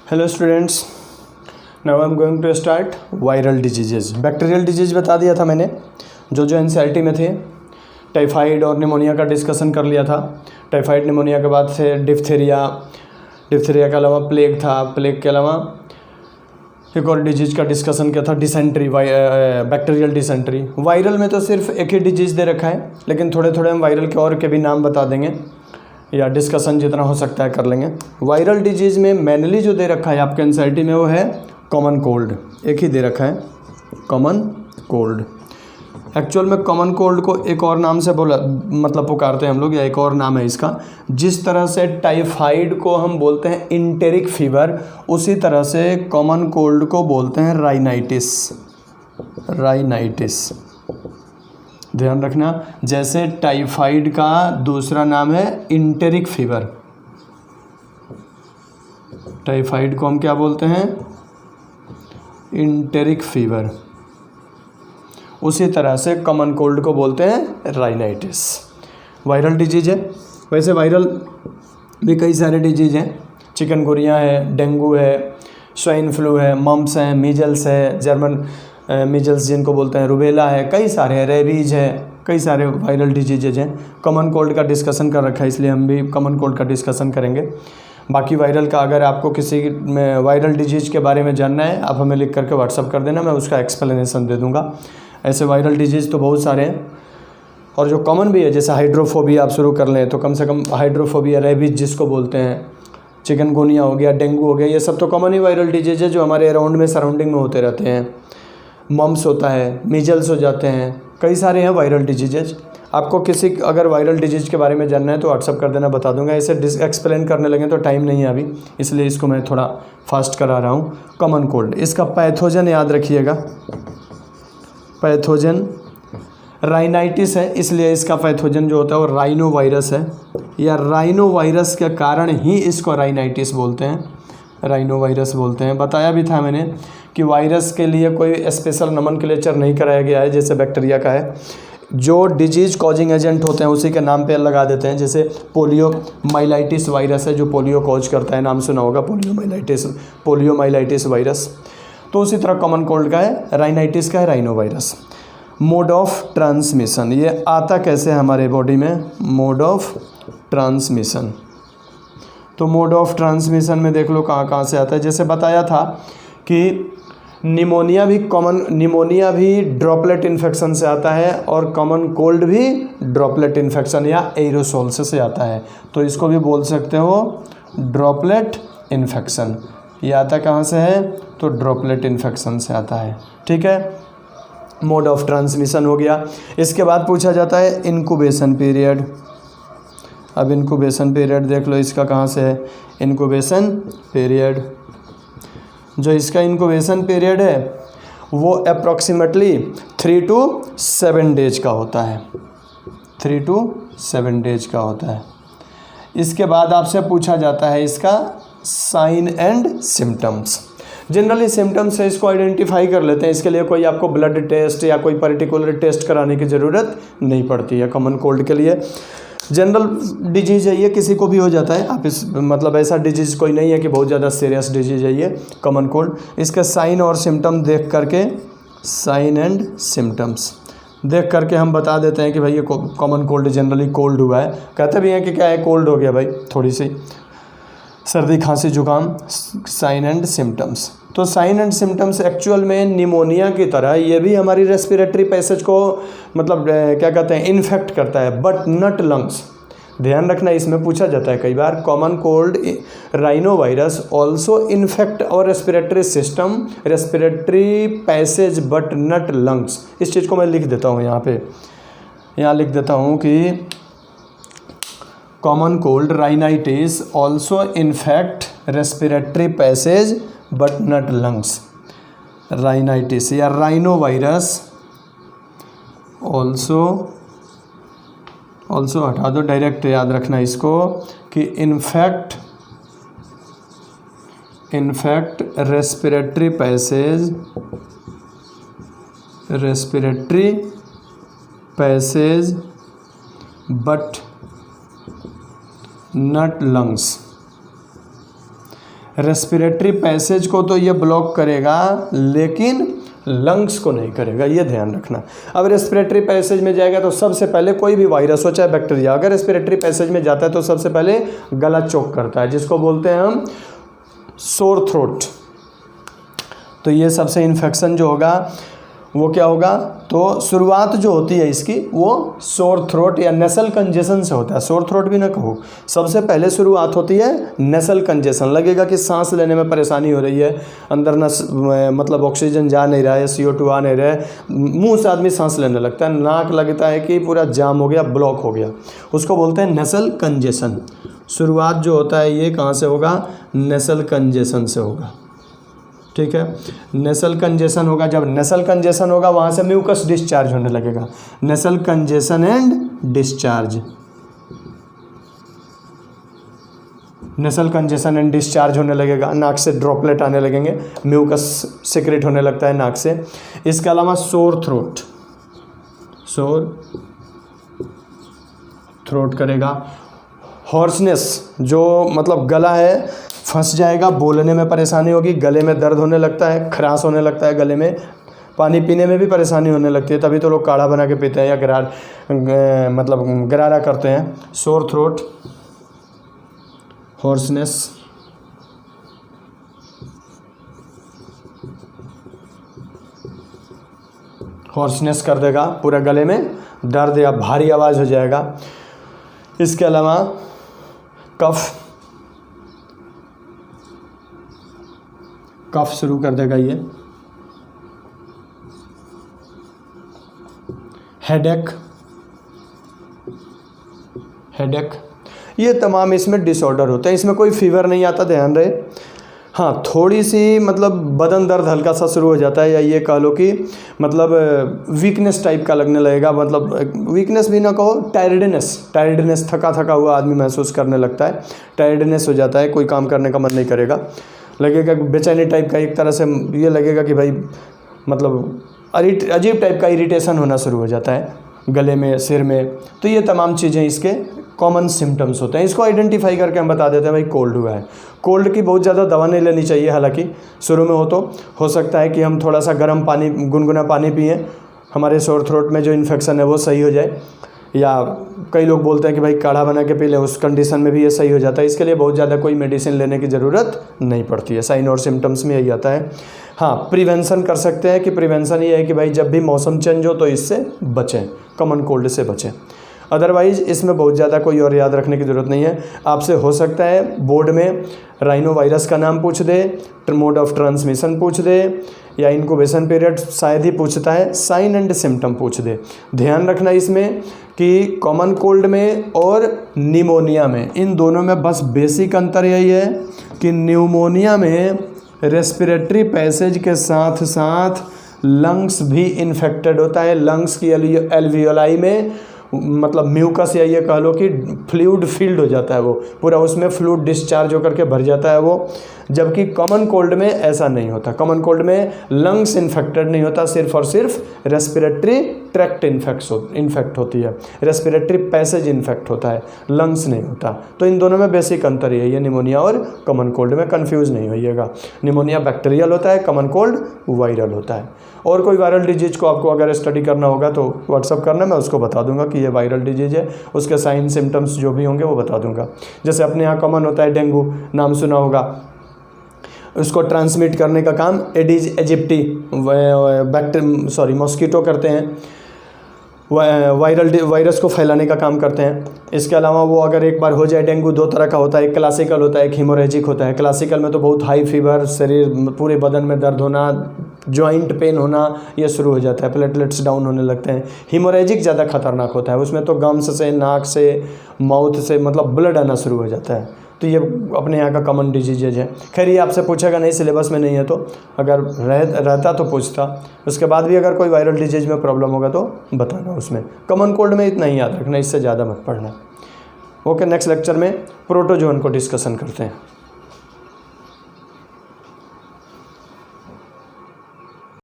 Hello students, now I am going to start viral diseases. Bacterial disease बता दिया था मैंने, जो एनसीईआरटी में थे। टाइफाइड और निमोनिया का डिस्कशन कर लिया था। टाइफाइड निमोनिया के बाद से डिप्थीरिया के अलावा प्लेग था। प्लेग के अलावा एक और डिजीज का डिस्कशन किया था, डिसेंट्री, बैक्टीरियल डिसेंट्री। वायरल में तो सिर्फ एक ही डिजीज दे रखा है, लेकिन थोड़े थोड़े हम वायरल के और के भी नाम बता देंगे या डिस्कशन जितना हो सकता है कर लेंगे। वायरल डिजीज़ में मेनली जो दे रखा है आपके एनसीईआरटी में वो है कॉमन कोल्ड। एक ही दे रखा है, कॉमन कोल्ड। एक्चुअल में कॉमन कोल्ड को एक और नाम से पुकारते हैं हम लोग, या एक और नाम है इसका। जिस तरह से टाइफाइड को हम बोलते हैं इंटेरिक फीवर, उसी तरह से कॉमन कोल्ड को बोलते हैं राइनाइटिस। ध्यान रखना, जैसे टाइफाइड का दूसरा नाम है इंटेरिक फीवर। टाइफाइड को हम क्या बोलते हैं? Enteric fever. उसी तरह से कॉमन कोल्ड को बोलते हैं राइनाइटिस। वायरल डिजीज है। वैसे वायरल भी कई सारे डिजीज हैं। चिकनगुनिया है, डेंगू है, स्वाइन फ्लू है, मम्प्स है, मीजल्स है, जर्मन मीजल्स जिनको बोलते हैं, रुबेला है, कई सारे हैं, रेबीज है, कई सारे वायरल डिजीजेज हैं। कॉमन कोल्ड का डिस्कशन कर रखा है, इसलिए हम भी कॉमन कोल्ड का डिस्कशन करेंगे। बाकी वायरल का अगर आपको किसी में वायरल डिजीज़ के बारे में जानना है, आप हमें लिख करके व्हाट्सअप कर देना, मैं उसका एक्सप्लेनेशन दे दूँगा। ऐसे वायरल डिजीज़ तो बहुत सारे हैं, और जो कॉमन भी है, जैसे हाइड्रोफोबिया आप शुरू कर लें तो कम से कम हाइड्रोफोबिया, रेबीज जिसको बोलते हैं, चिकनगुनिया हो गया, डेंगू हो गया, ये सब तो कॉमन ही वायरल डिजीज है जो हमारे अराउंड में, सराउंडिंग में होते रहते हैं। मम्प्स होता है, मीजल्स हो जाते हैं, कई सारे हैं वायरल डिजीजेज। आपको किसी अगर वायरल डिजीज के बारे में जानना है तो व्हाट्सअप कर देना, बता दूंगा। इसे एक्सप्लेन करने लगे तो टाइम नहीं है अभी, इसलिए इसको मैं थोड़ा फास्ट करा रहा हूँ। कॉमन कोल्ड, इसका पैथोजन याद रखिएगा। पैथोजन राइनाइटिस है, इसलिए इसका पैथोजन जो होता है वो राइनो वायरस है, या राइनो वायरस के कारण ही इसको राइनाइटिस बोलते हैं, राइनो वायरस बोलते हैं। बताया भी था मैंने कि वायरस के लिए कोई स्पेशल नोमेनक्लेचर नहीं कराया गया है, जैसे बैक्टीरिया का है। जो डिजीज कॉजिंग एजेंट होते हैं उसी के नाम पे लगा देते हैं। जैसे पोलियो माइलाइटिस वायरस है जो पोलियो कॉज करता है, नाम सुना होगा, पोलियो माइलाइटिस वायरस। तो उसी तरह कॉमन कोल्ड का है, राइनाइटिस का है, rhino virus. Mode of transmission, ये आता कैसे हमारे बॉडी में? Mode of transmission. तो मोड ऑफ ट्रांसमिशन में देख लो कहाँ कहाँ से आता है। जैसे बताया था कि निमोनिया भी ड्रॉपलेट इन्फेक्शन से आता है, और कॉमन कोल्ड भी ड्रॉपलेट इन्फेक्शन या एरोसोल से आता है। तो इसको भी बोल सकते हो ड्रॉपलेट इन्फेक्शन। ये आता कहाँ से है? तो ड्रॉपलेट इन्फेक्शन से आता है। ठीक है, मोड ऑफ ट्रांसमिशन हो गया। इसके बाद पूछा जाता है इनक्यूबेशन पीरियड। अब इनक्यूबेशन पीरियड देख लो, इसका कहाँ से है? Incubation period. जो इसका इनक्यूबेशन पीरियड है वो अप्रॉक्सीमेटली 3 to 7 डेज का होता है। 3 to 7 डेज का होता है। इसके बाद आपसे पूछा जाता है इसका sign and symptoms. Generally symptoms से इसको आइडेंटिफाई कर लेते हैं, इसके लिए कोई आपको ब्लड टेस्ट या कोई पर्टिकुलर टेस्ट कराने की ज़रूरत नहीं पड़ती है। कॉमन कोल्ड के लिए जनरल डिजीज़ है, ये किसी को भी हो जाता है। आप ऐसा डिजीज़ कोई नहीं है कि बहुत ज़्यादा सीरियस डिजीज़ है ये कॉमन कोल्ड। इसका साइन और सिम्टम देख करके, साइन एंड सिम्टम्स देख करके हम बता देते हैं कि भाई ये कॉमन कोल्ड, जनरली कोल्ड हुआ है। कहते भी हैं कि क्या है, कोल्ड हो गया भाई, थोड़ी सी सर्दी खांसी जुकाम। साइन एंड सिम्टम्स, तो साइन एंड सिम्टम्स एक्चुअल में निमोनिया की तरह ये भी हमारी रेस्पिरेटरी पैसेज को क्या कहते हैं, इन्फेक्ट करता है, बट नॉट लंग्स। ध्यान रखना, इसमें पूछा जाता है कई बार, common cold rhino virus also infect और respiratory system, respiratory passage but not lungs. इस चीज़ को मैं लिख देता हूँ यहाँ लिख देता हूँ कि common cold rhinitis also infect respiratory passage but not lungs. Rhinitis या राइनो वायरस ऑल्सो हटा दो, डायरेक्ट याद रखना इसको कि infect respiratory passage but not lungs. Respiratory passage को तो ये ब्लॉक करेगा लेकिन लंग्स को नहीं करेगा, ये ध्यान रखना। अब रेस्पिरेटरी पैसेज में जाएगा तो सबसे पहले कोई भी वायरस हो चाहे बैक्टीरिया, अगर रेस्पिरेटरी पैसेज में जाता है तो सबसे पहले गला चोक करता है, जिसको बोलते हैं हम सोर थ्रोट। तो ये सबसे इन्फेक्शन जो होगा वो क्या होगा, तो शुरुआत जो होती है इसकी वो सोर थ्रोट या नेसल कंजेशन से होता है। सोर थ्रोट भी ना कहो, सबसे पहले शुरुआत होती है नेसल कंजेशन। लगेगा कि सांस लेने में परेशानी हो रही है, अंदर न मतलब ऑक्सीजन जा नहीं रहा है, CO2 आ नहीं रहा है, मुंह से आदमी सांस लेने लगता है, नाक लगता है कि पूरा जाम हो गया, ब्लॉक हो गया, उसको बोलते हैं नेसल कंजेशन। शुरुआत जो होता है ये कहाँ से होगा, नेसल कंजेशन से होगा। ठीक है, नेसल कंजेशन होगा। जब नेसल कंजेशन होगा वहाँ से म्यूकस डिस्चार्ज होने लगेगा। Nasal congestion and discharge, nasal congestion and discharge होने लगेगा, नाक से ड्रॉपलेट आने लगेंगे, म्यूकस सिक्रेट होने लगता है नाक से। इसके अलावा सोर थ्रोट, सोर थ्रोट करेगा। हॉर्सनेस, जो मतलब गला है फंस जाएगा, बोलने में परेशानी होगी, गले में दर्द होने लगता है, खराश होने लगता है गले में, पानी पीने में भी परेशानी होने लगती है, तभी तो लोग काढ़ा बना के पीते हैं या गरारा करते हैं। सोर थ्रोट, हॉर्सनेस, हॉर्सनेस कर देगा, पूरा गले में दर्द या भारी आवाज़ हो जाएगा। इसके अलावा कफ, कफ शुरू कर देगा ये। हेडेक, हेडेक, ये तमाम इसमें डिसऑर्डर होते हैं। इसमें कोई फीवर नहीं आता, ध्यान रहे। हाँ, थोड़ी सी मतलब बदन दर्द हल्का सा शुरू हो जाता है, या ये कह लो कि मतलब वीकनेस टाइप का लगने लगेगा, मतलब वीकनेस भी ना कहो, टायर्डनेस, थका थका हुआ आदमी महसूस करने लगता है, टायर्डनेस हो जाता है, कोई काम करने का मन नहीं करेगा, लगेगा बेचैनी टाइप का, एक तरह से ये लगेगा कि भाई मतलब अजीब टाइप का इरिटेशन होना शुरू हो जाता है गले में, सिर में। तो ये तमाम चीज़ें इसके कॉमन सिम्टम्स होते हैं। इसको आइडेंटिफाई करके हम बता देते हैं भाई कोल्ड हुआ है। कोल्ड की बहुत ज़्यादा दवा नहीं लेनी चाहिए, हालांकि शुरू में हो सकता है कि हम थोड़ा सा गर्म पानी, गुनगुना पानी पिएं, हमारे सोर थ्रोट में जो इन्फेक्शन है वो सही हो जाए, या कई लोग बोलते हैं कि भाई काढ़ा बना के पी लें, उस कंडीशन में भी ये सही हो जाता है। इसके लिए बहुत ज़्यादा कोई मेडिसिन लेने की ज़रूरत नहीं पड़ती है। साइन और सिम्टम्स में यही आता है। हाँ, प्रिवेंशन कर सकते हैं कि प्रिवेंशन ये है कि भाई जब भी मौसम चेंज हो तो इससे बचें, कॉमन कोल्ड से बचें। अदरवाइज़ इसमें बहुत ज़्यादा कोई और याद रखने की ज़रूरत नहीं है। आपसे हो सकता है बोर्ड में राइनो वायरस का नाम पूछ दे, मोड ऑफ ट्रांसमिशन पूछ दे, या इनक्यूबेशन पीरियड शायद ही पूछता है, साइन एंड सिम्टम पूछ दे। ध्यान रखना इसमें कि कॉमन कोल्ड में और निमोनिया में, इन दोनों में बस बेसिक अंतर यही है कि न्यूमोनिया में रेस्पिरेटरी पैसेज के साथ साथ लंग्स भी इन्फेक्टेड होता है। लंग्स की एल्वियोलाई में मतलब म्यूकस, या ये कह लो कि फ्लूइड फील्ड हो जाता है, वो पूरा उसमें फ्लूइड डिस्चार्ज होकर के भर जाता है वो। जबकि कॉमन कोल्ड में ऐसा नहीं होता। कॉमन कोल्ड में लंग्स इन्फेक्टेड नहीं होता, सिर्फ और सिर्फ रेस्पिरेटरी ट्रैक्ट इन्फेक्ट होती है, रेस्पिरेटरी पैसेज इन्फेक्ट होता है, लंग्स नहीं होता। तो इन दोनों में बेसिक अंतर ये है, निमोनिया और कॉमन कोल्ड में। कंफ्यूज नहीं होइएगा, निमोनिया बैक्टीरियल होता है, कॉमन कोल्ड वायरल होता है। और कोई वायरल डिजीज को आपको अगर स्टडी करना होगा तो व्हाट्सअप करना, मैं उसको बता दूंगा कि ये वायरल डिजीज है, उसके साइन सिम्टम्स जो भी होंगे वो बता दूंगा। जैसे अपने यहाँ कॉमन होता है डेंगू, नाम सुना होगा, उसको ट्रांसमिट करने का काम एडिस एजिप्टी मॉस्किटो करते हैं, वायरस को फैलाने का काम करते हैं। इसके अलावा वो अगर एक बार हो जाए, डेंगू दो तरह का होता है, एक क्लासिकल होता है, एक हीमोरेजिक होता है। क्लासिकल में तो बहुत हाई फीवर, शरीर पूरे बदन में दर्द होना, जॉइंट पेन होना, ये शुरू हो जाता है, प्लेटलेट्स डाउन होने लगते हैं। हीमोरेजिक ज़्यादा खतरनाक होता है, उसमें तो गम्स से, नाक से, माउथ से मतलब ब्लड आना शुरू हो जाता है। तो ये अपने यहाँ का कॉमन डिजीजेज है। खैर ये आपसे पूछेगा नहीं, सिलेबस में नहीं है, तो अगर रहता तो पूछता। उसके बाद भी अगर कोई वायरल डिजीज में प्रॉब्लम होगा तो बताना उसमें। कॉमन कोल्ड में इतना ही याद रखना, इससे ज़्यादा मत पढ़ना। ओके, नेक्स्ट लेक्चर में प्रोटोजोन को डिस्कशन करते हैं।